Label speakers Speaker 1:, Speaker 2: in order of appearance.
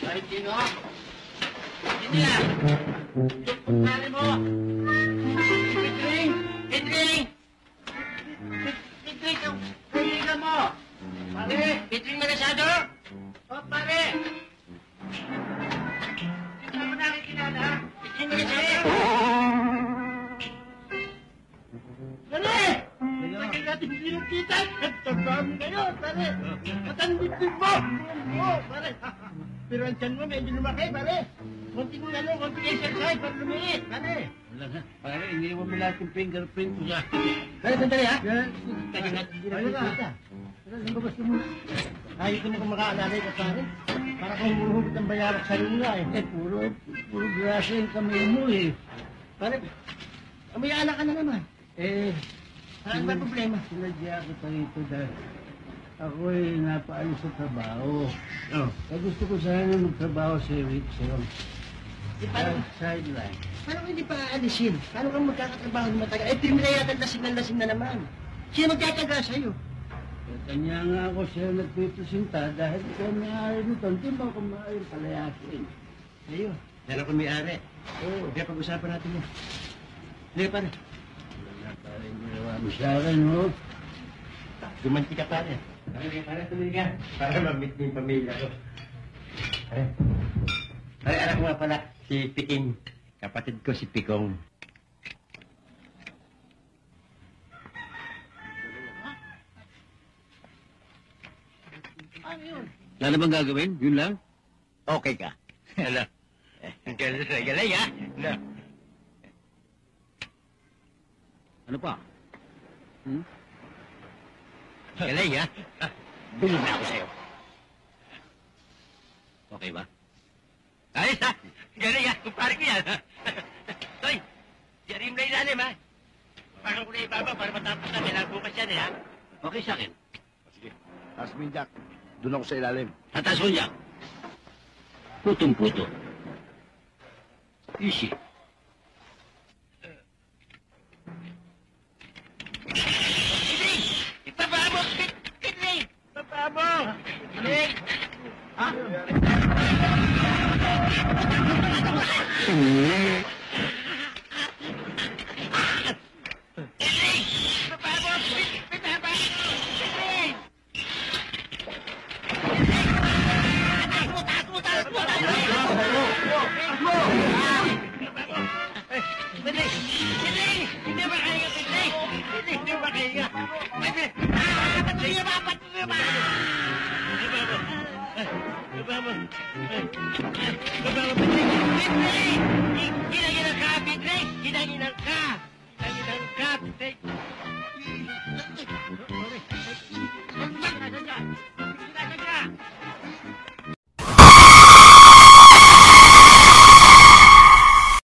Speaker 1: Kahit sino? Hindi na! Pagkali mo! Pitring! Pitring! Pitring! Kailangan mo! Pare! Pitring masyado! O, pare! Hindi mo nakikilala, ha? Pitring masyado! Pare! Lagay natin hindi yung kita! Nagtabami kayo, pare! Matandit mo! Oo, pare! Pero ang tiyan mo medyo lumaki, pare! Konting exercise para lumiit, pare!
Speaker 2: Wala nga. Pare, hindi mo lahat yung fingerprint mo siya.
Speaker 1: Pare, sandali, ha?
Speaker 2: Kaya natin hindi na kita.
Speaker 1: Pero, lumabas mo. Ayos mo kung makaalalay ka, pare. Para kung humuhugot ng bayarak sa luna, eh.
Speaker 2: Puro grasa yung kamay mo, eh.
Speaker 1: Pare, may anak ka na naman. Ano ba problema?
Speaker 2: Sinadya ko pa rito dahil ako'y napaalis sa trabaho. Kaya gusto ko sana magtrabaho sa sideline.
Speaker 1: Paano hindi pa aalisin? Paano kang magkakatrabaho ng matagal? Pirmi na yata lasing na naman. Sino magtataga sa'yo?
Speaker 2: Kanya nga ako siya nagpipresinta dahil ikaw may-ari nito. Hindi mo ako maaaring palayasin.
Speaker 1: Sa'yo. Meron kong may-ari.
Speaker 2: Oo.
Speaker 1: Kaya pag-usapan natin yun. Hindi, pare.
Speaker 2: Wala pa rin ginawa mo sa akin, no?
Speaker 1: Dumanti ka, pare. Pare, tuloy ka. Para ma-meet mo yung pamilya ko. Pare, anak ko nga pala, si Piking. Kapatid ko si Pikong. Ano yun?
Speaker 2: Wala na bang gagawin? Yun lang?
Speaker 1: Okay ka. Hello. Galay, ha? No.
Speaker 2: Ano pa?
Speaker 1: Galay, ha? Tulog na ako sa'yo.
Speaker 2: Okay ba?
Speaker 1: Ayos, ha? Galay, ha? Kumpare ko yan, ha? Toy, yarim na ilalim, ha? Parang ko na ibaba para matapos na. Kailangan bukas yan, ha?
Speaker 2: Okay sa akin.
Speaker 3: Sige, taas mo yung jack. Doon ako sa ilalim.
Speaker 2: Tataas ko niya. Putong-puto. Easy.
Speaker 1: Pitring! Ibaba mo! Pitring! Ibaba mo! Pitring! Ha? Pitring! Ibaba mo! Ibaba mo! Pitring! Pitring! Pitring! Hindi ba kaya, Pitring? Pitring, hindi ba kaya? Patuloy ba? Patuloy ba? Ibaba mo. Ibaba mo, Pitring! Pitring! Hinangin ka, Pitring! Hinangin ka!